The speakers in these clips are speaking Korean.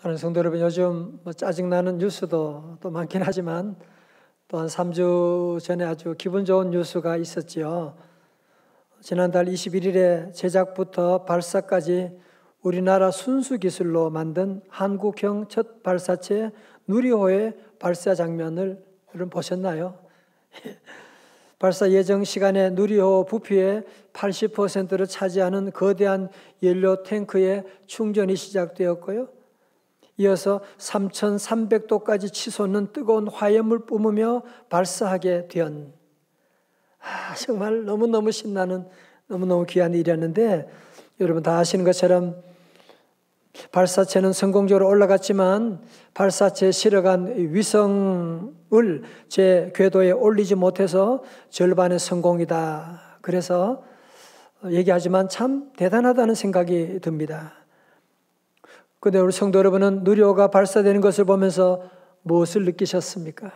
사랑하는 성도 여러분, 요즘 짜증나는 뉴스도 또 많긴 하지만 또한 3주 전에 아주 기분 좋은 뉴스가 있었지요. 지난달 21일에 제작부터 발사까지 우리나라 순수 기술로 만든 한국형 첫 발사체 누리호의 발사 장면을 여러분 보셨나요? 발사 예정 시간에 누리호 부피의 80%를 차지하는 거대한 연료 탱크의 충전이 시작되었고요. 이어서 3,300도까지 치솟는 뜨거운 화염을 뿜으며 발사하게 된 정말 너무너무 신나는 너무너무 귀한 일이었는데, 여러분 다 아시는 것처럼 발사체는 성공적으로 올라갔지만 발사체에 실어간 위성을 제 궤도에 올리지 못해서 절반의 성공이다. 그래서 얘기하지만 참 대단하다는 생각이 듭니다. 그런데 우리 성도 여러분은 누리호가 발사되는 것을 보면서 무엇을 느끼셨습니까?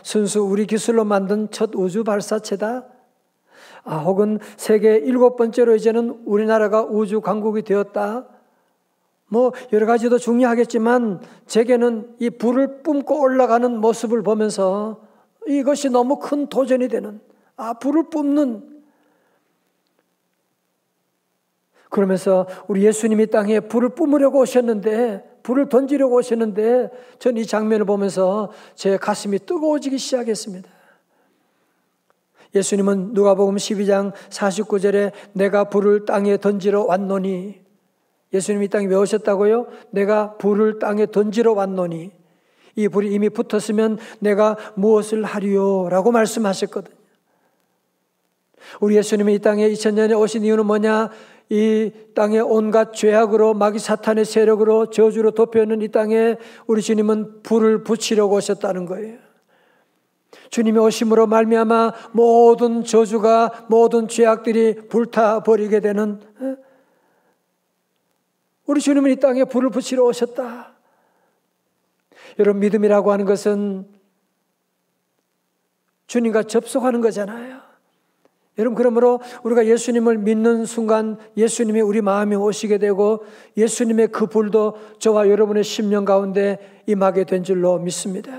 순수 우리 기술로 만든 첫 우주 발사체다? 혹은 세계 7번째로 이제는 우리나라가 우주 강국이 되었다? 여러 가지도 중요하겠지만 제게는 이 불을 뿜고 올라가는 모습을 보면서 이것이 너무 큰 도전이 되는, 불을 뿜는, 그러면서 우리 예수님이 땅에 불을 뿜으려고 오셨는데, 불을 던지려고 오셨는데, 전 이 장면을 보면서 제 가슴이 뜨거워지기 시작했습니다. 예수님은 누가복음 12장 49절에 내가 불을 땅에 던지러 왔노니, 예수님이 이 땅에 왜 오셨다고요? 내가 불을 땅에 던지러 왔노니, 이 불이 이미 붙었으면 내가 무엇을 하리요? 라고 말씀하셨거든요. 우리 예수님이 이 땅에 2000년에 오신 이유는 뭐냐? 이 땅에 온갖 죄악으로 마귀 사탄의 세력으로 저주로 덮여있는 이 땅에 우리 주님은 불을 붙이려고 오셨다는 거예요. 주님이 오심으로 말미암아 모든 저주가, 모든 죄악들이 불타버리게 되는, 우리 주님은 이 땅에 불을 붙이러 오셨다. 여러분, 믿음이라고 하는 것은 주님과 접속하는 거잖아요. 여러분, 그러므로 우리가 예수님을 믿는 순간 예수님이 우리 마음에 오시게 되고 예수님의 그 불도 저와 여러분의 심령 가운데 임하게 된 줄로 믿습니다.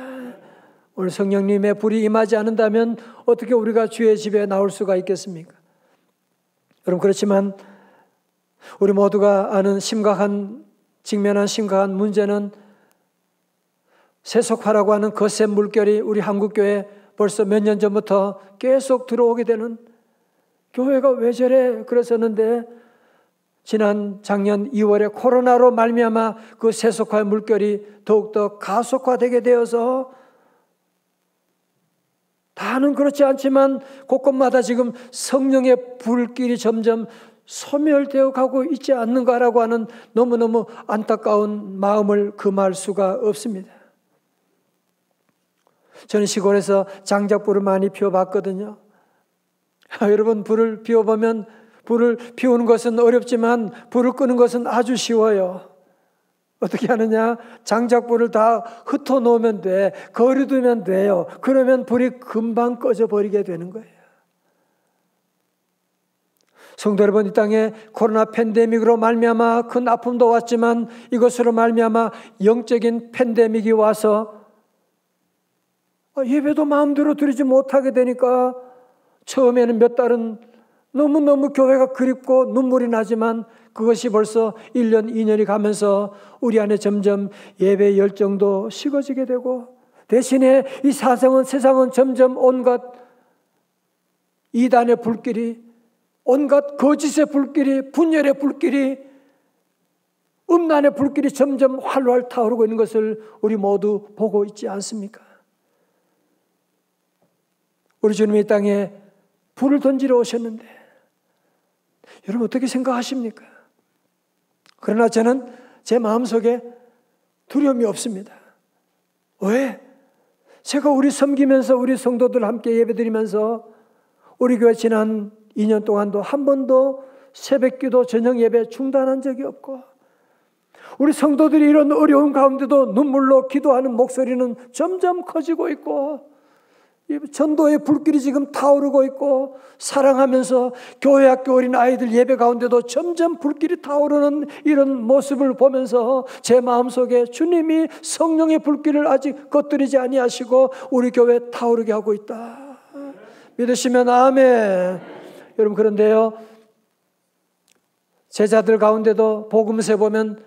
오늘 성령님의 불이 임하지 않는다면 어떻게 우리가 주의 집에 나올 수가 있겠습니까? 여러분, 그렇지만 우리 모두가 아는 직면한 심각한 문제는 세속화라고 하는 거센 물결이 우리 한국교회에 벌써 몇 년 전부터 계속 들어오게 되는, 교회가 왜 저래 그랬었는데 작년 2월에 코로나로 말미암아 그 세속화의 물결이 더욱더 가속화되게 되어서, 다는 그렇지 않지만 곳곳마다 지금 성령의 불길이 점점 소멸되어 가고 있지 않는가라고 하는 너무너무 안타까운 마음을 금할 수가 없습니다. 저는 시골에서 장작불을 많이 피워봤거든요. 여러분, 불을 피워보면 불을 피우는 것은 어렵지만 불을 끄는 것은 아주 쉬워요. 어떻게 하느냐? 장작불을 다 흩어놓으면 돼. 거리두면 돼요. 그러면 불이 금방 꺼져버리게 되는 거예요. 성도 여러분, 이 땅에 코로나 팬데믹으로 말미암아 큰 아픔도 왔지만 이것으로 말미암아 영적인 팬데믹이 와서 예배도 마음대로 드리지 못하게 되니까 처음에는 몇 달은 너무너무 교회가 그립고 눈물이 나지만 그것이 벌써 1년, 2년이 가면서 우리 안에 점점 예배 열정도 식어지게 되고, 대신에 이 세상은 점점 온갖 이단의 불길이, 온갖 거짓의 불길이, 분열의 불길이, 음란의 불길이 점점 활활 타오르고 있는 것을 우리 모두 보고 있지 않습니까? 우리 주님이 이 땅에 불을 던지러 오셨는데 여러분 어떻게 생각하십니까? 그러나 저는 제 마음속에 두려움이 없습니다. 왜? 제가 우리 섬기면서 우리 성도들 함께 예배드리면서 우리 교회 지난 2년 동안도 한 번도 새벽기도 저녁 예배 중단한 적이 없고, 우리 성도들이 이런 어려운 가운데도 눈물로 기도하는 목소리는 점점 커지고 있고, 이 전도의 불길이 지금 타오르고 있고 사랑하면서 교회 학교 어린 아이들 예배 가운데도 점점 불길이 타오르는 이런 모습을 보면서 제 마음속에 주님이 성령의 불길을 아직 꺼뜨리지 아니하시고 우리 교회에 타오르게 하고 있다. 믿으시면 아멘. 여러분, 그런데요, 제자들 가운데도 복음서에 보면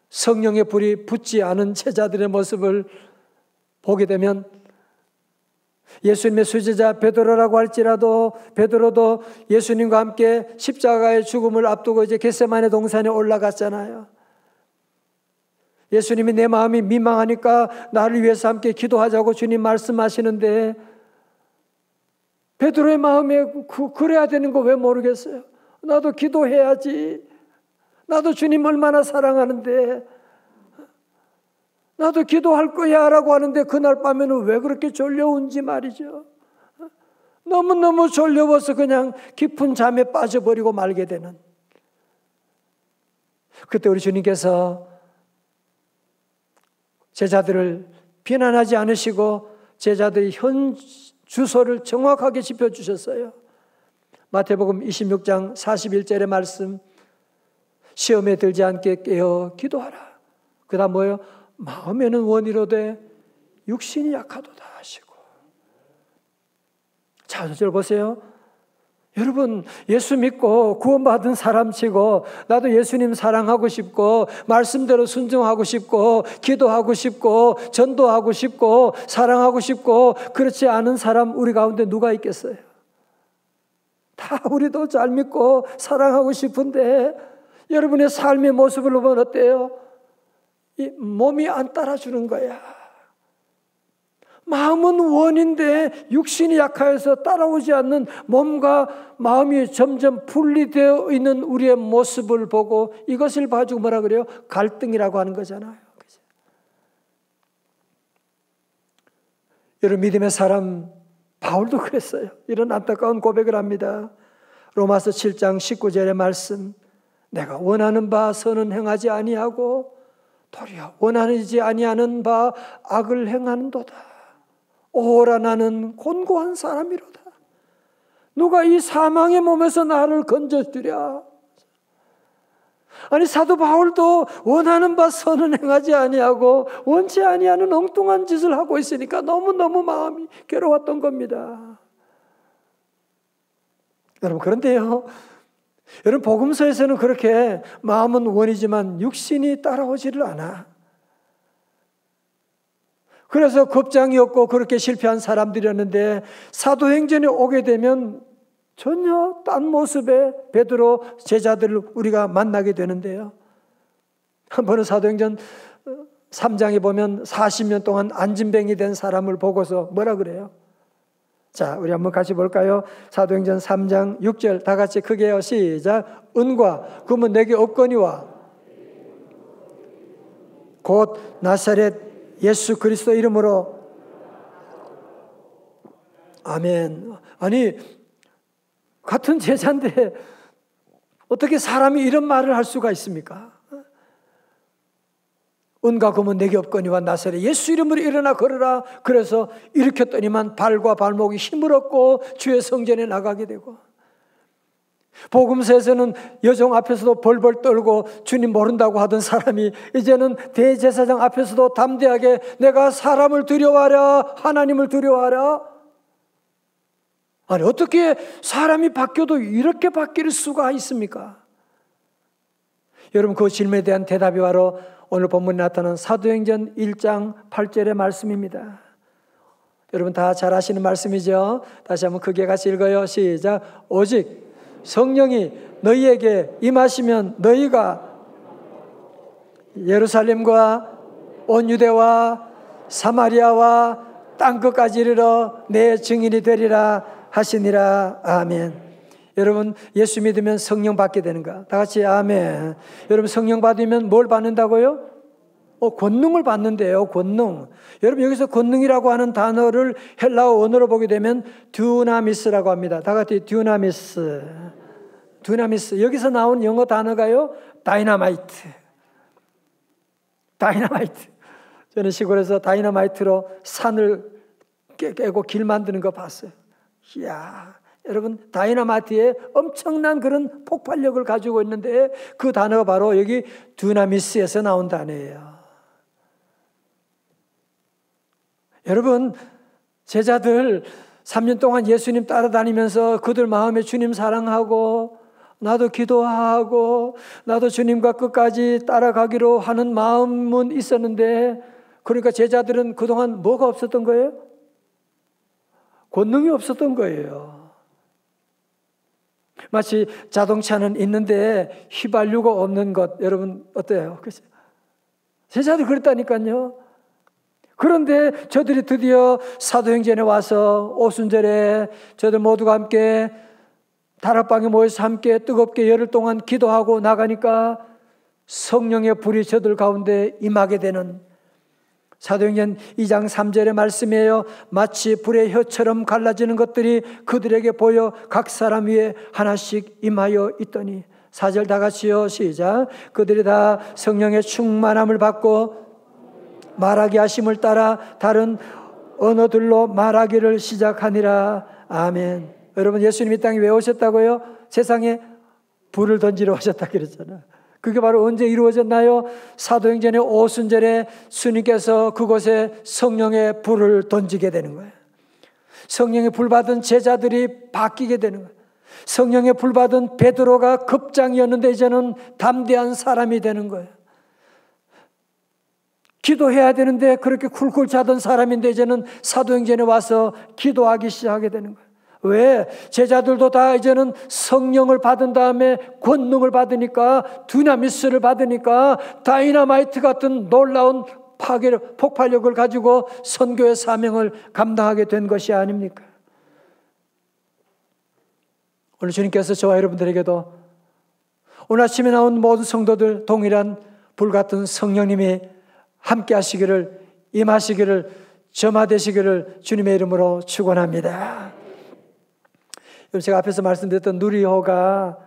성령의 불이 붙지 않은 제자들의 모습을 보게 되면 예수님의 수제자 베드로라고 할지라도 베드로도 예수님과 함께 십자가의 죽음을 앞두고 이제 겟세마네 동산에 올라갔잖아요. 예수님이 내 마음이 민망하니까 나를 위해서 함께 기도하자고 주님 말씀하시는데 베드로의 마음에 그래야 되는 거 왜 모르겠어요? 나도 기도해야지. 나도 주님 얼마나 사랑하는데 나도 기도할 거야 라고 하는데 그날 밤에는 왜 그렇게 졸려온지 말이죠. 너무너무 졸려워서 그냥 깊은 잠에 빠져버리고 말게 되는. 그때 우리 주님께서 제자들을 비난하지 않으시고 제자들의 현 주소를 정확하게 짚어주셨어요. 마태복음 26장 41절의 말씀, 시험에 들지 않게 깨어 기도하라. 그 다음 뭐예요? 마음에는 원이로되 육신이 약하도다 하시고. 자, 4절 보세요. 여러분, 예수 믿고 구원받은 사람치고 나도 예수님 사랑하고 싶고 말씀대로 순종하고 싶고 기도하고 싶고 전도하고 싶고 사랑하고 싶고 그렇지 않은 사람 우리 가운데 누가 있겠어요? 다 우리도 잘 믿고 사랑하고 싶은데 여러분의 삶의 모습을 보면 어때요? 이 몸이 안 따라주는 거야. 마음은 원인데 육신이 약하여서 따라오지 않는 몸과 마음이 점점 분리되어 있는 우리의 모습을 보고 이것을 봐주고 뭐라 그래요? 갈등이라고 하는 거잖아요. 그죠? 여러분, 믿음의 사람 바울도 그랬어요. 이런 안타까운 고백을 합니다. 로마서 7장 19절의 말씀, 내가 원하는 바 선은 행하지 아니하고 도리어 원하지 아니하는 바 악을 행하는도다. 오라 나는 곤고한 사람이로다. 누가 이 사망의 몸에서 나를 건져주랴. 아니, 사도 바울도 원하는 바 선은 행하지 아니하고 원치 아니하는 엉뚱한 짓을 하고 있으니까 너무너무 마음이 괴로웠던 겁니다. 여러분, 그런데요, 여러분, 복음서에서는 그렇게 마음은 원이지만 육신이 따라오지를 않아. 그래서 겁장이 없고 그렇게 실패한 사람들이었는데 사도행전에 오게 되면 전혀 딴 모습의 베드로 제자들을 우리가 만나게 되는데요. 한 번은 사도행전 3장에 보면 40년 동안 안진뱅이 된 사람을 보고서 뭐라 그래요? 자, 우리 한번 같이 볼까요? 사도행전 3장 6절 다 같이 크게 해요. 시작. 은과 금은 내게 없거니와 곧 나사렛 예수 그리스도 이름으로. 아멘. 아니, 같은 제자인데 어떻게 사람이 이런 말을 할 수가 있습니까? 은과 금은 내게 없거니와 나사렛 예수 이름으로 일어나 걸으라. 그래서 일으켰더니만 발과 발목이 힘을 얻고 주의 성전에 나가게 되고, 복음서에서는 여종 앞에서도 벌벌 떨고 주님 모른다고 하던 사람이 이제는 대제사장 앞에서도 담대하게 내가 사람을 두려워하랴 하나님을 두려워하랴. 아니, 어떻게 사람이 바뀌어도 이렇게 바뀔 수가 있습니까? 여러분, 그 질문에 대한 대답이 바로 오늘 본문에 나타난 사도행전 1장 8절의 말씀입니다. 여러분 다 잘 아시는 말씀이죠? 다시 한번 크게 같이 읽어요. 시작. 오직 성령이 너희에게 임하시면 너희가 예루살렘과 온 유대와 사마리아와 땅끝까지 이르러 내 증인이 되리라 하시니라. 아멘. 여러분, 예수 믿으면 성령 받게 되는가? 다 같이 아멘. 여러분, 성령 받으면 뭘 받는다고요? 권능을 받는데요. 권능. 여러분, 여기서 권능이라고 하는 단어를 헬라어 원어로 보게 되면 듀나미스라고 합니다. 다 같이 듀나미스. 듀나미스. 여기서 나온 영어 단어가요, 다이너마이트. 다이너마이트. 저는 시골에서 다이너마이트로 산을 깨고 길 만드는 거 봤어요. 이야, 여러분 다이너마이트에 엄청난 그런 폭발력을 가지고 있는데 그 단어가 바로 여기 두나미스에서 나온 단어예요. 여러분 제자들 3년 동안 예수님 따라다니면서 그들 마음에 주님 사랑하고 나도 기도하고 나도 주님과 끝까지 따라가기로 하는 마음은 있었는데, 그러니까 제자들은 그동안 뭐가 없었던 거예요? 권능이 없었던 거예요. 마치 자동차는 있는데 휘발유가 없는 것, 여러분 어때요? 제자들 그랬다니까요. 그런데 저들이 드디어 사도행전에 와서 오순절에 저들 모두가 함께 다락방에 모여서 함께 뜨겁게 열흘 동안 기도하고 나가니까 성령의 불이 저들 가운데 임하게 되는, 사도행전 2장 3절의 말씀이에요. 마치 불의 혀처럼 갈라지는 것들이 그들에게 보여 각 사람 위에 하나씩 임하여 있더니, 4절 다 같이요, 시작. 그들이 다 성령의 충만함을 받고 말하게 하심을 따라 다른 언어들로 말하기를 시작하니라. 아멘. 여러분 예수님이 땅에 왜 오셨다고요? 세상에 불을 던지러 오셨다 그랬잖아요. 그게 바로 언제 이루어졌나요? 사도행전의 오순절에 주님께서 그곳에 성령의 불을 던지게 되는 거예요. 성령의 불 받은 제자들이 바뀌게 되는 거예요. 성령의 불 받은 베드로가 급장이었는데 이제는 담대한 사람이 되는 거예요. 기도해야 되는데 그렇게 쿨쿨 자던 사람인데 이제는 사도행전에 와서 기도하기 시작하게 되는 거예요. 왜? 제자들도 다 이제는 성령을 받은 다음에 권능을 받으니까, 두나미스를 받으니까 다이너마이트 같은 놀라운 폭발력을 가지고 선교의 사명을 감당하게 된 것이 아닙니까? 오늘 주님께서 저와 여러분들에게도 오늘 아침에 나온 모든 성도들 동일한 불같은 성령님이 함께 하시기를, 임하시기를, 점화되시기를 주님의 이름으로 축원합니다. 제가 앞에서 말씀드렸던 누리호가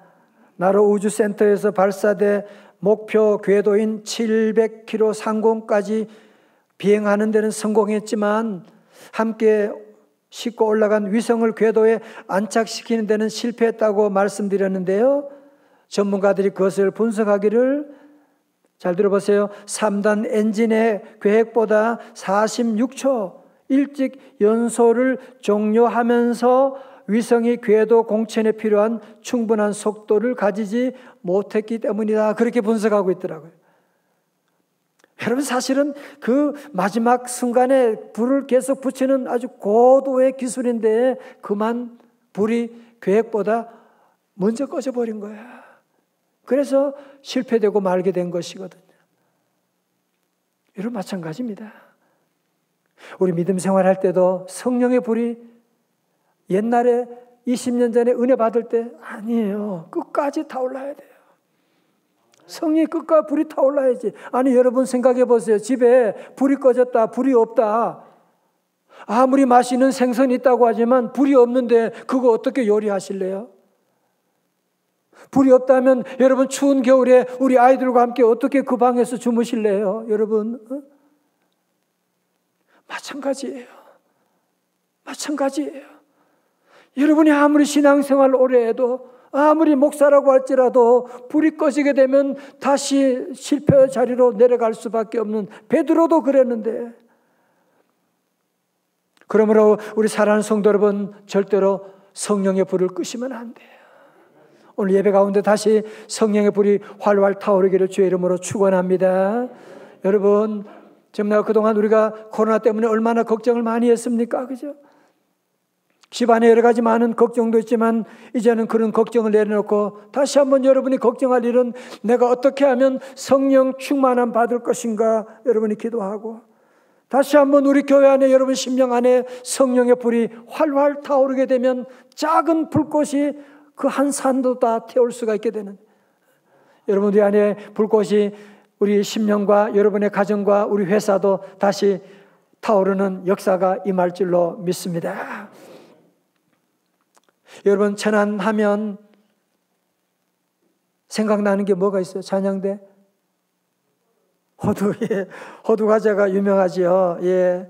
나로 우주센터에서 발사돼 목표 궤도인 700km 상공까지 비행하는 데는 성공했지만 함께 싣고 올라간 위성을 궤도에 안착시키는 데는 실패했다고 말씀드렸는데요. 전문가들이 그것을 분석하기를, 잘 들어보세요. 3단 엔진의 계획보다 46초 일찍 연소를 종료하면서 위성이 궤도 공천에 필요한 충분한 속도를 가지지 못했기 때문이다. 그렇게 분석하고 있더라고요. 여러분 사실은 그 마지막 순간에 불을 계속 붙이는 아주 고도의 기술인데 그만 불이 계획보다 먼저 꺼져버린 거야. 그래서 실패되고 말게 된 것이거든요. 여러분 마찬가지입니다. 우리 믿음 생활할 때도 성령의 불이 옛날에 20년 전에 은혜 받을 때 아니에요. 끝까지 타올라야 돼요. 성령이 끝까지 불이 타올라야지. 아니 여러분 생각해 보세요. 집에 불이 꺼졌다, 불이 없다. 아무리 맛있는 생선이 있다고 하지만 불이 없는데 그거 어떻게 요리하실래요? 불이 없다면 여러분 추운 겨울에 우리 아이들과 함께 어떻게 그 방에서 주무실래요? 여러분 마찬가지예요. 마찬가지예요. 여러분이 아무리 신앙생활 오래 해도, 아무리 목사라고 할지라도 불이 꺼지게 되면 다시 실패의 자리로 내려갈 수밖에 없는, 베드로도 그랬는데, 그러므로 우리 사랑하는 성도 여러분, 절대로 성령의 불을 끄시면 안 돼요. 오늘 예배 가운데 다시 성령의 불이 활활 타오르기를 주의 이름으로 축원합니다. 여러분 정말 그동안 우리가 코로나 때문에 얼마나 걱정을 많이 했습니까? 그죠? 집안에 여러 가지 많은 걱정도 있지만 이제는 그런 걱정을 내려놓고 다시 한번 여러분이 걱정할 일은 내가 어떻게 하면 성령 충만함 받을 것인가 여러분이 기도하고, 다시 한번 우리 교회 안에 여러분 심령 안에 성령의 불이 활활 타오르게 되면 작은 불꽃이 그 한 산도 다 태울 수가 있게 되는, 여러분들 안에 불꽃이 우리 심령과 여러분의 가정과 우리 회사도 다시 타오르는 역사가 임할 줄로 믿습니다. 여러분 천안하면 생각나는 게 뭐가 있어요? 찬양대? 호두, 예. 호두 과자가 유명하지요. 예.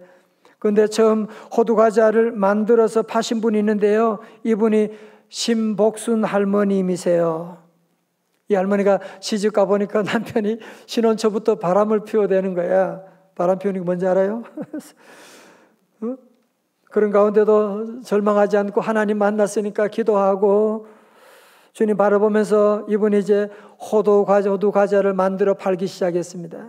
그런데 처음 호두과자를 만들어서 파신 분이 있는데요. 이분이 심복순 할머님이세요. 이 할머니가 시집가 보니까 남편이 신혼 초부터 바람을 피워대는 거야. 바람 피우는 게 뭔지 알아요? 그런 가운데도 절망하지 않고 하나님 만났으니까 기도하고 주님 바라보면서 이분이 이제 호두과자를 만들어 팔기 시작했습니다.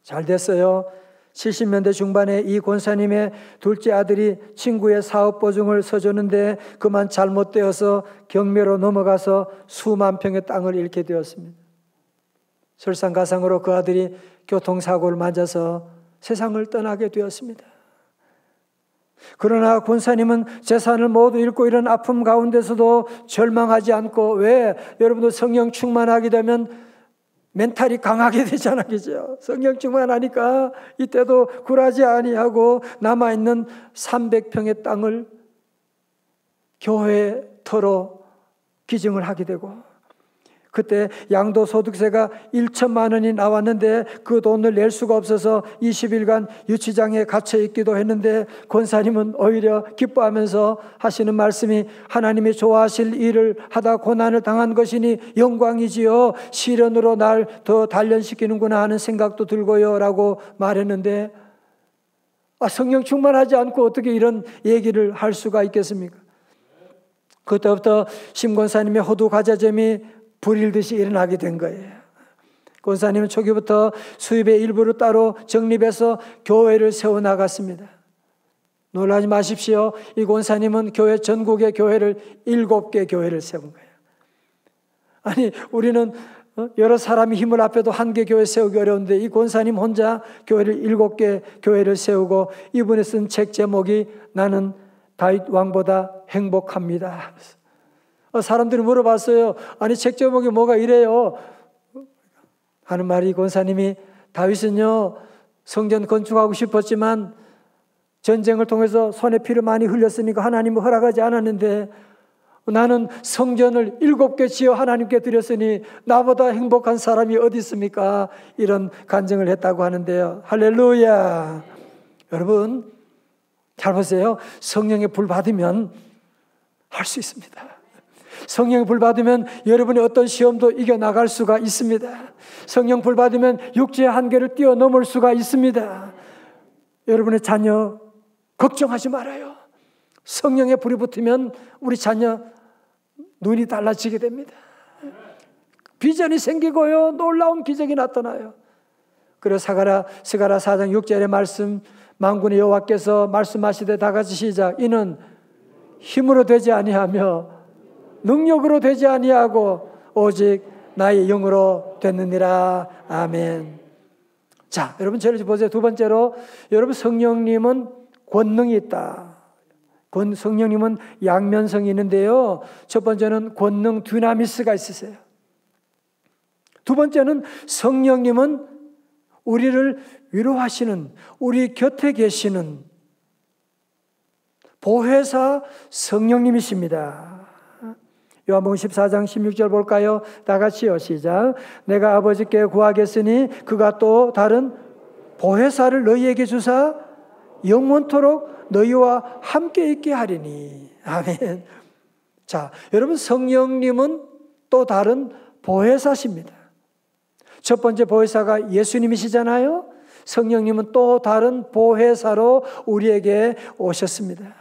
잘 됐어요. 70년대 중반에 이 권사님의 둘째 아들이 친구의 사업 보증을 서줬는데 그만 잘못되어서 경매로 넘어가서 수만 평의 땅을 잃게 되었습니다. 설상가상으로 그 아들이 교통사고를 맞아서 세상을 떠나게 되었습니다. 그러나 권사님은 재산을 모두 잃고 이런 아픔 가운데서도 절망하지 않고, 왜? 여러분도 성령 충만하게 되면 멘탈이 강하게 되잖아, 그죠? 성령 충만하니까 이때도 굴하지 아니하고 남아있는 300평의 땅을 교회터로 기증을 하게 되고, 그때 양도소득세가 1천만 원이 나왔는데 그 돈을 낼 수가 없어서 20일간 유치장에 갇혀 있기도 했는데 권사님은 오히려 기뻐하면서 하시는 말씀이, 하나님이 좋아하실 일을 하다 고난을 당한 것이니 영광이지요. 시련으로 날 더 단련시키는구나 하는 생각도 들고요 라고 말했는데, 성령 충만하지 않고 어떻게 이런 얘기를 할 수가 있겠습니까? 그때부터 심 권사님의 호두과자점이 불일듯이 일어나게 된 거예요. 권사님은 초기부터 수입의 일부를 따로 적립해서 교회를 세워나갔습니다. 놀라지 마십시오. 이 권사님은 교회 전국의 교회를 7개 교회를 세운 거예요. 아니, 우리는 여러 사람이 힘을 합해도 한 개 교회 세우기 어려운데 이 권사님 혼자 교회를 7개 교회를 세우고, 이분이 쓴 책 제목이 나는 다윗 왕보다 행복합니다. 사람들이 물어봤어요. 아니, 책 제목이 뭐가 이래요? 하는 말이, 권사님이 다윗은요 성전 건축하고 싶었지만 전쟁을 통해서 손에 피를 많이 흘렸으니까 하나님은 허락하지 않았는데, 나는 성전을 7개 지어 하나님께 드렸으니 나보다 행복한 사람이 어디 있습니까? 이런 간증을 했다고 하는데요. 할렐루야. 여러분 잘 보세요. 성령의 불 받으면 할 수 있습니다. 성령 불 받으면 여러분이 어떤 시험도 이겨나갈 수가 있습니다. 성령 불 받으면 육체의 한계를 뛰어넘을 수가 있습니다. 여러분의 자녀 걱정하지 말아요. 성령의 불이 붙으면 우리 자녀 눈이 달라지게 됩니다. 비전이 생기고요, 놀라운 기적이 나타나요. 그래서 스가랴 4장 6절의 말씀, 만군의 여호와께서 말씀하시되 다 같이 시작. 이는 힘으로 되지 아니하며 능력으로 되지 아니하고 오직 나의 영으로 됐느니라. 아멘. 자, 여러분 저를 보세요. 두 번째로, 여러분 성령님은 권능이 있다. 성령님은 양면성이 있는데요. 첫 번째는 권능 두나미스가 있으세요. 두 번째는 성령님은 우리를 위로하시는, 우리 곁에 계시는 보혜사 성령님이십니다. 요한복음 14장 16절 볼까요? 다 같이요. 시작. 내가 아버지께 구하겠으니 그가 또 다른 보혜사를 너희에게 주사 영원토록 너희와 함께 있게 하리니. 아멘. 자, 여러분 성령님은 또 다른 보혜사십니다. 첫 번째 보혜사가 예수님이시잖아요. 성령님은 또 다른 보혜사로 우리에게 오셨습니다.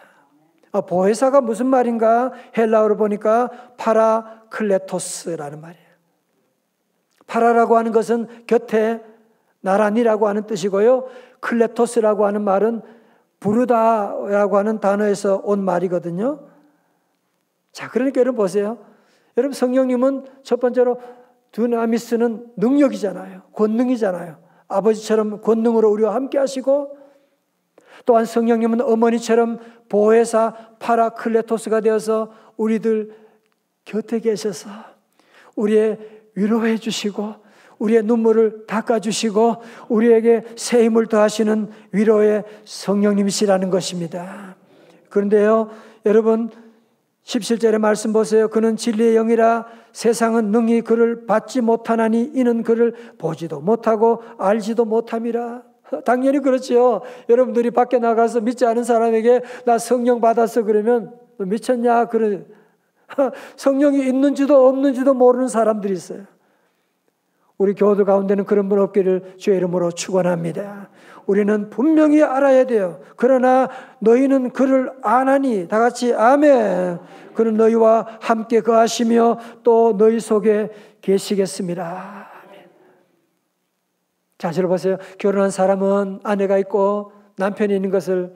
보혜사가 무슨 말인가? 헬라어로 보니까 파라클레토스라는 말이에요. 파라라고 하는 것은 곁에, 나란히라고 하는 뜻이고요. 클레토스라고 하는 말은 부르다라고 하는 단어에서 온 말이거든요. 자, 그러니까 여러분 보세요. 여러분 성령님은 첫 번째로 두나미스는 능력이잖아요. 권능이잖아요. 아버지처럼 권능으로 우리와 함께 하시고, 또한 성령님은 어머니처럼 보혜사 파라클레토스가 되어서 우리들 곁에 계셔서 우리의 위로해 주시고 우리의 눈물을 닦아주시고 우리에게 새 힘을 더하시는 위로의 성령님이시라는 것입니다. 그런데요, 여러분 17절의 말씀 보세요. 그는 진리의 영이라 세상은 능히 그를 받지 못하나니 이는 그를 보지도 못하고 알지도 못함이라. 당연히 그렇지요. 여러분들이 밖에 나가서 믿지 않은 사람에게 나 성령 받았어 그러면 너 미쳤냐? 그래. 성령이 있는지도 없는지도 모르는 사람들이 있어요. 우리 교우들 가운데는 그런 분 없기를 주의 이름으로 축원합니다. 우리는 분명히 알아야 돼요. 그러나 너희는 그를 아나니, 다 같이 아멘. 그는 너희와 함께 거하시며 또 너희 속에 계시겠습니다. 아멘. 자, 저를 보세요. 결혼한 사람은 아내가 있고 남편이 있는 것을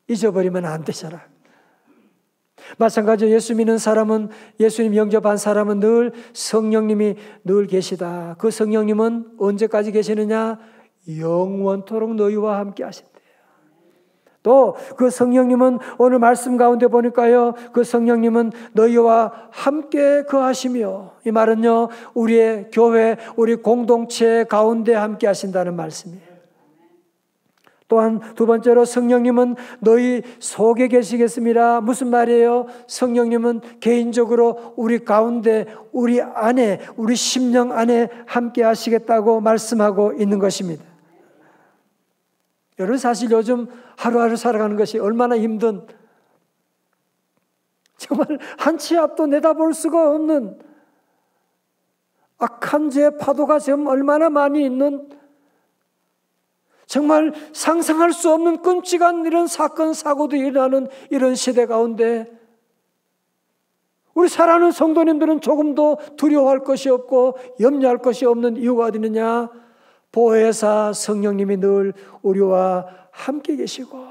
잊어버리면 안 되잖아. 마찬가지로 예수 믿는 사람은, 예수님 영접한 사람은 늘 성령님이 늘 계시다. 그 성령님은 언제까지 계시느냐? 영원토록 너희와 함께 하신대요. 또 그 성령님은 오늘 말씀 가운데 보니까요, 그 성령님은 너희와 함께 거하시며, 이 말은요 우리의 교회, 우리 공동체 가운데 함께 하신다는 말씀이에요. 또한 두 번째로 성령님은 너희 속에 계시겠습니다. 무슨 말이에요? 성령님은 개인적으로 우리 가운데, 우리 안에, 우리 심령 안에 함께 하시겠다고 말씀하고 있는 것입니다. 여러분, 사실 요즘 하루하루 살아가는 것이 얼마나 힘든, 정말 한 치 앞도 내다볼 수가 없는 악한 죄 파도가 지금 얼마나 많이 있는, 정말 상상할 수 없는 끔찍한 이런 사건 사고도 일어나는 이런 시대 가운데 우리 사랑하는 성도님들은 조금도 두려워할 것이 없고 염려할 것이 없는 이유가 어디 있느냐? 보혜사 성령님이 늘 우리와 함께 계시고,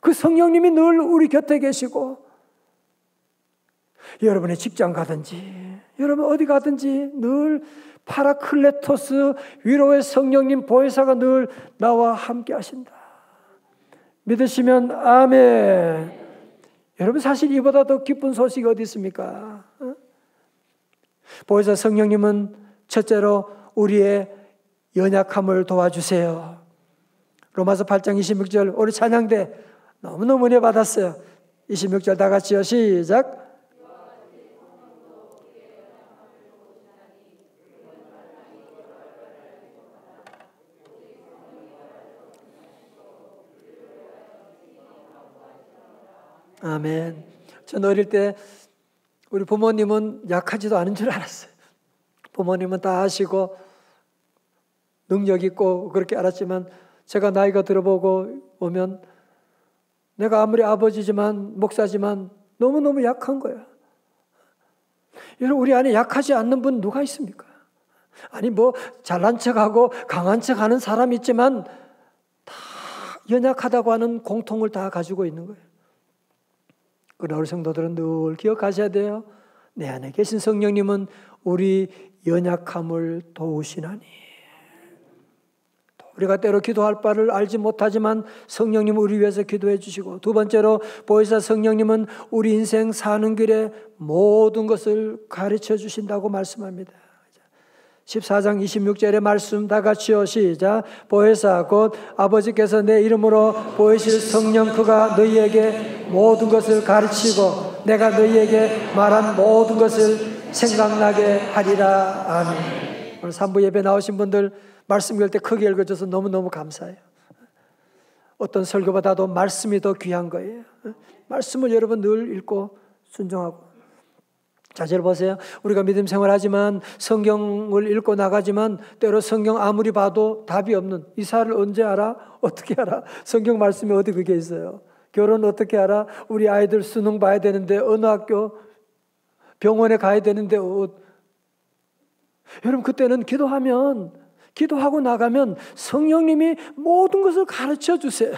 그 성령님이 늘 우리 곁에 계시고, 여러분의 직장 가든지 여러분 어디 가든지 늘 파라클레토스 위로의 성령님 보혜사가 늘 나와 함께 하신다. 믿으시면 아멘. 여러분, 사실 이보다 더 기쁜 소식이 어디 있습니까? 보혜사 성령님은 첫째로 우리의 연약함을 도와주세요. 로마서 8장 26절 우리 찬양대 너무너무 은혜 받았어요. 26절 다 같이요. 시작. 아멘. 전 어릴 때 우리 부모님은 약하지도 않은 줄 알았어요. 부모님은 다 아시고 능력 있고 그렇게 알았지만 제가 나이가 들어보고 오면 내가 아무리 아버지지만 목사지만 너무너무 약한 거야. 여러분, 우리 안에 약하지 않는 분 누가 있습니까? 아니 뭐 잘난 척하고 강한 척하는 사람이 있지만 다 연약하다고 하는 공통을 다 가지고 있는 거예요. 그러나 우리 성도들은 늘 기억하셔야 돼요. 내 안에 계신 성령님은 우리 연약함을 도우시나니. 우리가 때로 기도할 바를 알지 못하지만 성령님은 우리 위해서 기도해 주시고, 두 번째로 보혜사 성령님은 우리 인생 사는 길에 모든 것을 가르쳐 주신다고 말씀합니다. 14장 26절의 말씀 다 같이요. 시작. 보혜사 곧 아버지께서 내 이름으로 보이실 성령 그가 너희에게 모든 것을 가르치고 내가 너희에게 말한 모든 것을 생각나게 하리라. 아멘. 오늘 3부 예배 나오신 분들 말씀 읽을 때 크게 읽어줘서 너무너무 감사해요. 어떤 설교보다도 말씀이 더 귀한 거예요. 말씀을 여러분 늘 읽고 순종하고. 자, 잘 보세요. 우리가 믿음 생활하지만 성경을 읽고 나가지만 때로 성경 아무리 봐도 답이 없는, 이사를 언제 알아? 어떻게 알아? 성경 말씀이 어디 그게 있어요? 결혼 어떻게 알아? 우리 아이들 수능 봐야 되는데 어느 학교? 병원에 가야 되는데 여러분, 그때는 기도하고 나가면 성령님이 모든 것을 가르쳐 주세요.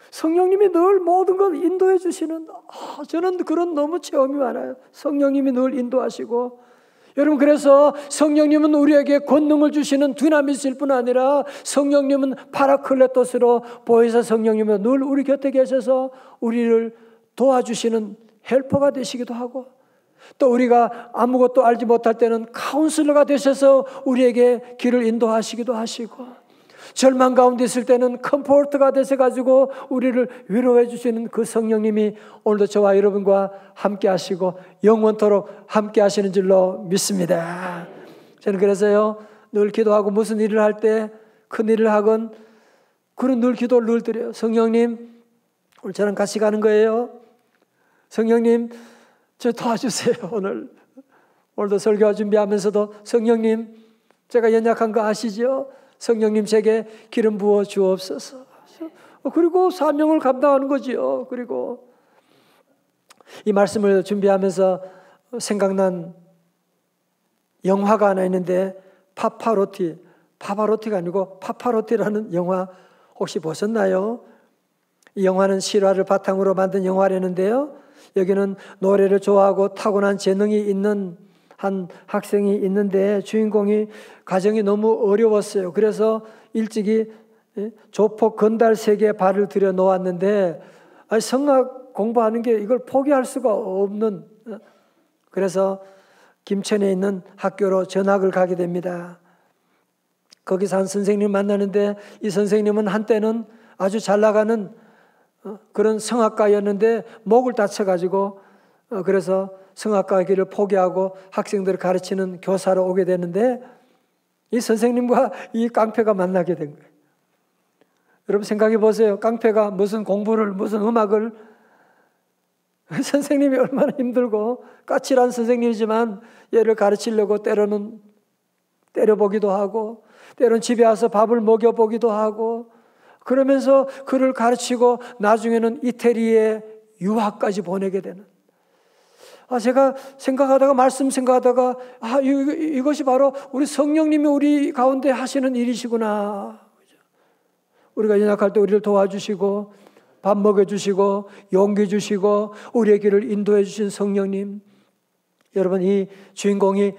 성령님이 늘 모든 걸 인도해 주시는, 저는 그런 너무 체험이 많아요. 성령님이 늘 인도하시고, 여러분, 그래서 성령님은 우리에게 권능을 주시는 두나미스일 뿐 아니라 성령님은 파라클레토스로 보혜사 성령님은 늘 우리 곁에 계셔서 우리를 도와주시는 헬퍼가 되시기도 하고, 또 우리가 아무것도 알지 못할 때는 카운슬러가 되셔서 우리에게 길을 인도하시기도 하시고, 절망 가운데 있을 때는 컴포트가 되셔가지고 우리를 위로해 주시는 그 성령님이 오늘도 저와 여러분과 함께 하시고 영원토록 함께 하시는 줄로 믿습니다. 저는 그래서요, 늘 기도하고 무슨 일을 할 때, 큰 일을 하건 그런 늘 기도를 늘 드려요. 성령님, 오늘 저랑 같이 가는 거예요. 성령님, 저 도와주세요. 오늘도 설교 준비하면서도 성령님, 제가 연약한 거 아시죠? 성령님 제게 기름 부어 주옵소서. 그리고 사명을 감당하는 거지요. 그리고 이 말씀을 준비하면서 생각난 영화가 하나 있는데 파바로티가 아니고 파파로티라는 영화 혹시 보셨나요? 이 영화는 실화를 바탕으로 만든 영화라는데요. 여기는 노래를 좋아하고 타고난 재능이 있는 한 학생이 있는데 주인공이 가정이 너무 어려웠어요. 그래서 일찍이 조폭 건달세계에 발을 들여 놓았는데 성악 공부하는 게 이걸 포기할 수가 없는, 그래서 김천에 있는 학교로 전학을 가게 됩니다. 거기서 한 선생님 만나는데 이 선생님은 한때는 아주 잘 나가는 그런 성악가였는데 목을 다쳐가지고 그래서 성악가 길을 포기하고 학생들을 가르치는 교사로 오게 되는데 이 선생님과 이 깡패가 만나게 된 거예요. 여러분 생각해 보세요. 깡패가 무슨 공부를, 무슨 음악을, 선생님이 얼마나 힘들고 까칠한 선생님이지만 얘를 가르치려고 때로는 때려보기도 하고 때로는 집에 와서 밥을 먹여보기도 하고 그러면서 그를 가르치고 나중에는 이태리에 유학까지 보내게 되는, 제가 말씀 생각하다가 이것이 바로 우리 성령님이 우리 가운데 하시는 일이시구나. 우리가 연약할 때 우리를 도와주시고 밥 먹여주시고 용기 주시고 우리의 길을 인도해 주신 성령님. 여러분, 이 주인공이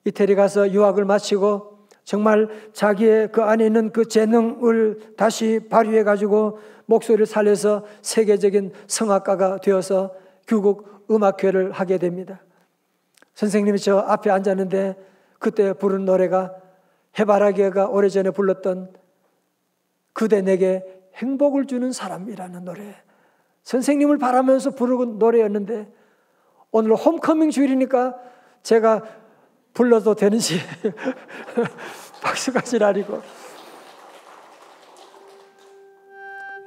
이태리 가서 유학을 마치고 정말 자기의 그 안에 있는 그 재능을 다시 발휘해 가지고 목소리를 살려서 세계적인 성악가가 되어서 귀국 음악회를 하게 됩니다. 선생님이 저 앞에 앉았는데 그때 부른 노래가 해바라기가 오래전에 불렀던 그대 내게 행복을 주는 사람이라는 노래, 선생님을 바라면서 부르는 노래였는데 오늘 홈커밍 주일이니까 제가 불러도 되는지 박수까지 날리고,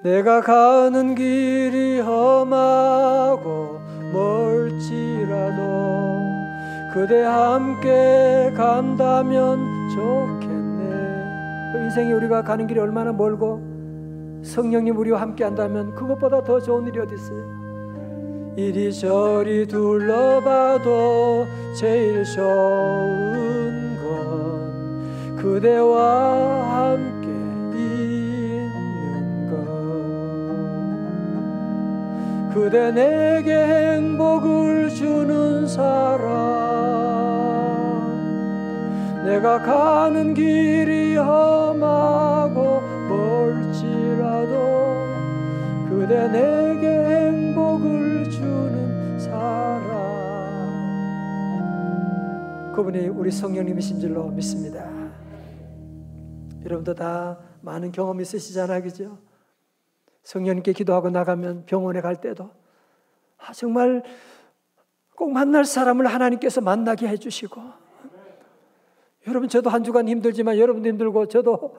내가 가는 길이 험하고 멀지라도 그대 함께 간다면 좋겠네. 인생이 우리가 가는 길이 얼마나 멀고 성령님 우리와 함께 한다면 그것보다 더 좋은 일이 어디 있어요. 이리저리 둘러봐도 제일 좋은 건 그대와 함께 있는 것. 그대 내게 행복을 주는 사람, 내가 가는 길이 험하고 멀지라도 그대 내게 행복을 주는 사람. 그분이 우리 성령님이신 줄로 믿습니다. 여러분도 다 많은 경험 있으시잖아요, 그죠? 성령님께 기도하고 나가면 병원에 갈 때도 정말 꼭 만날 사람을 하나님께서 만나게 해주시고, 여러분 저도 한 주간 힘들지만 여러분도 힘들고 저도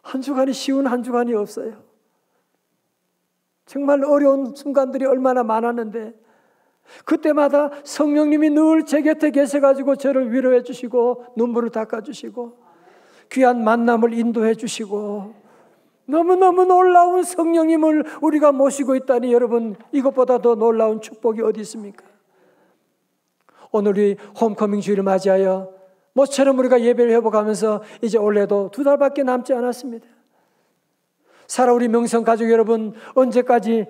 한 주간이 쉬운 한 주간이 없어요. 정말 어려운 순간들이 얼마나 많았는데 그때마다 성령님이 늘 제 곁에 계셔가지고 저를 위로해 주시고 눈물을 닦아주시고 귀한 만남을 인도해 주시고, 너무너무 놀라운 성령님을 우리가 모시고 있다니 여러분, 이것보다 더 놀라운 축복이 어디 있습니까? 오늘 우리 홈커밍 주일을 맞이하여 모처럼 우리가 예배를 회복하면서 이제 올해도 2달밖에 남지 않았습니다. 살아우리 명성 가족 여러분, 언제까지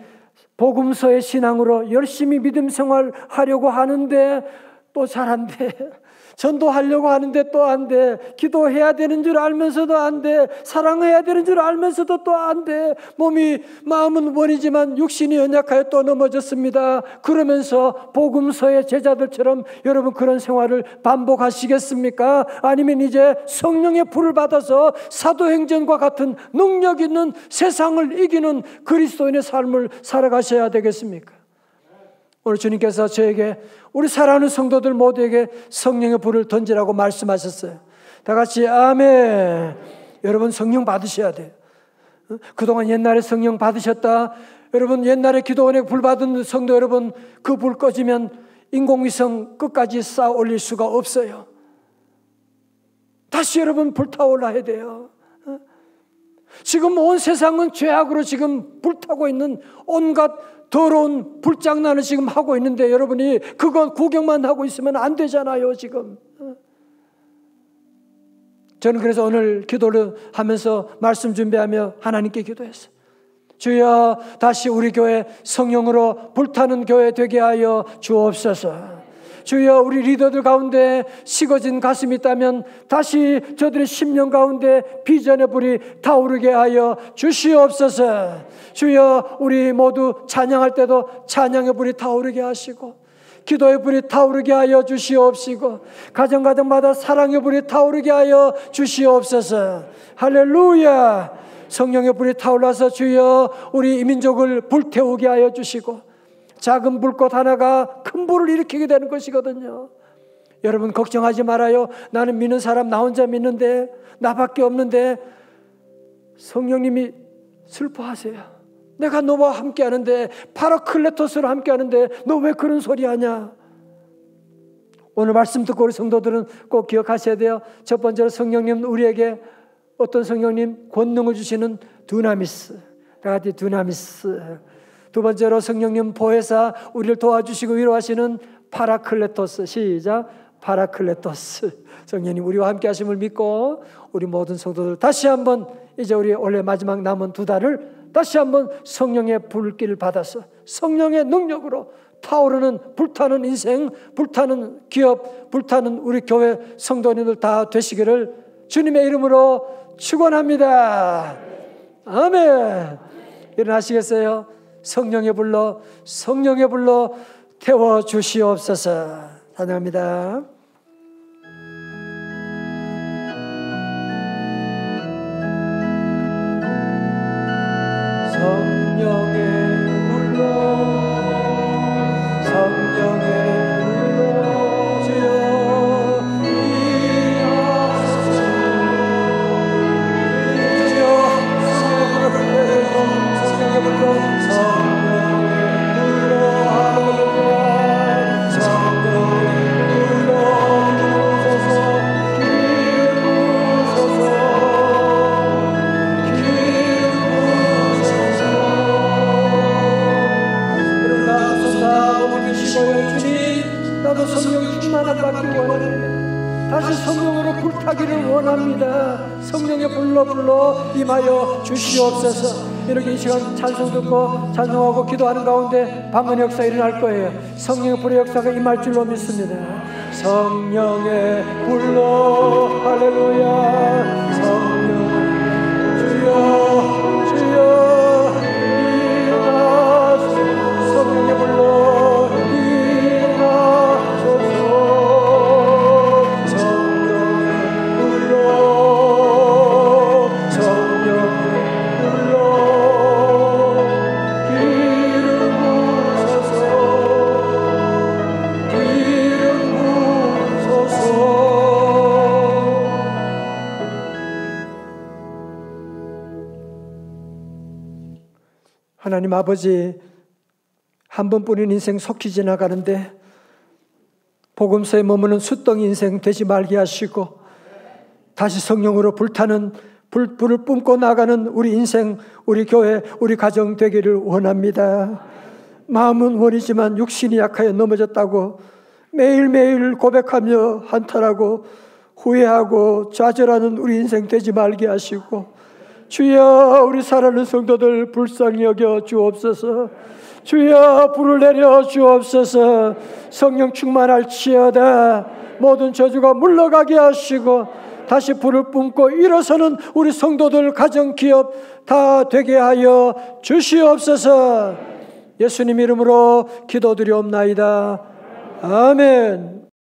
복음서의 신앙으로 열심히 믿음 생활하려고 하는데 또 잘 안 돼. 전도하려고 하는데 또 안 돼. 기도해야 되는 줄 알면서도 안 돼. 사랑해야 되는 줄 알면서도 또 안 돼. 마음은 원이지만 육신이 연약하여 또 넘어졌습니다. 그러면서 복음서의 제자들처럼 여러분 그런 생활을 반복하시겠습니까? 아니면 이제 성령의 불을 받아서 사도행전과 같은 능력 있는 세상을 이기는 그리스도인의 삶을 살아가셔야 되겠습니까? 오늘 주님께서 저에게 우리 사랑하는 성도들 모두에게 성령의 불을 던지라고 말씀하셨어요. 다 같이 아멘. 여러분 성령 받으셔야 돼요. 그동안 옛날에 성령 받으셨다. 여러분 옛날에 기도원에 불 받은 성도 여러분, 그 불 꺼지면 인공위성 끝까지 쌓아 올릴 수가 없어요. 다시 여러분 불타올라야 돼요. 지금 온 세상은 죄악으로 지금 불타고 있는 온갖 더러운 불장난을 지금 하고 있는데 여러분이 그거 구경만 하고 있으면 안 되잖아요. 지금 저는 그래서 오늘 기도를 하면서 말씀 준비하며 하나님께 기도했어요. 주여, 다시 우리 교회 성령으로 불타는 교회 되게 하여 주옵소서. 주여, 우리 리더들 가운데 식어진 가슴이 있다면 다시 저들의 심령 가운데 비전의 불이 타오르게 하여 주시옵소서. 주여, 우리 모두 찬양할 때도 찬양의 불이 타오르게 하시고 기도의 불이 타오르게 하여 주시옵시고 가정가정마다 사랑의 불이 타오르게 하여 주시옵소서. 할렐루야. 성령의 불이 타올라서 주여 우리 이민족을 불태우게 하여 주시고 작은 불꽃 하나가 큰 불을 일으키게 되는 것이거든요. 여러분 걱정하지 말아요. 나는 믿는 사람 나 혼자 믿는데 나밖에 없는데 성령님이 슬퍼하세요. 내가 너와 함께 하는데 파라클레토스로 함께 하는데 너 왜 그런 소리 하냐. 오늘 말씀 듣고 우리 성도들은 꼭 기억하셔야 돼요. 첫 번째로 성령님 우리에게 어떤 성령님? 권능을 주시는 두나미스. 다 같이 두나미스. 두 번째로 성령님 보혜사 우리를 도와주시고 위로하시는 파라클레토스. 시작. 파라클레토스. 성령님 우리와 함께 하심을 믿고 우리 모든 성도들 다시 한번 이제 우리 원래 마지막 남은 두 달을 다시 한번 성령의 불길을 받아서 성령의 능력으로 타오르는 불타는 인생, 불타는 기업, 불타는 우리 교회 성도님들 다 되시기를 주님의 이름으로 축원합니다. 아멘. 일어나시겠어요? 성령의 불로 태워 주시옵소서. 찬양합니다. 성령의 불로 주여 이하소서. 주여 성령의 불로 나도 성령 충만함 받기 원합니다. 다시 성령으로 불타기를 원합니다. 성령의 불로 임하여 주시옵소서. 이렇게 이 시간 찬송 듣고 찬송하고 기도하는 가운데 방언 역사 일어날 거예요. 성령의 불의 역사가 임할 줄로 믿습니다. 성령의 불로 할렐루야. 성령 주여 임하소서. 성령의 불로 하나님 아버지, 한 번뿐인 인생 속히 지나가는데 복음서에 머무는 숫덩이 인생 되지 말게 하시고 다시 성령으로 불타는 불을 뿜고 나가는 우리 인생, 우리 교회, 우리 가정 되기를 원합니다. 마음은 원이지만 육신이 약하여 넘어졌다고 매일매일 고백하며 한탄하고 후회하고 좌절하는 우리 인생 되지 말게 하시고 주여 우리 사랑하는 성도들 불쌍히 여겨 주옵소서. 주여 불을 내려 주옵소서. 성령 충만할지어다. 모든 저주가 물러가게 하시고 다시 불을 뿜고 일어서는 우리 성도들 가정 기업 다 되게 하여 주시옵소서. 예수님 이름으로 기도드리옵나이다. 아멘.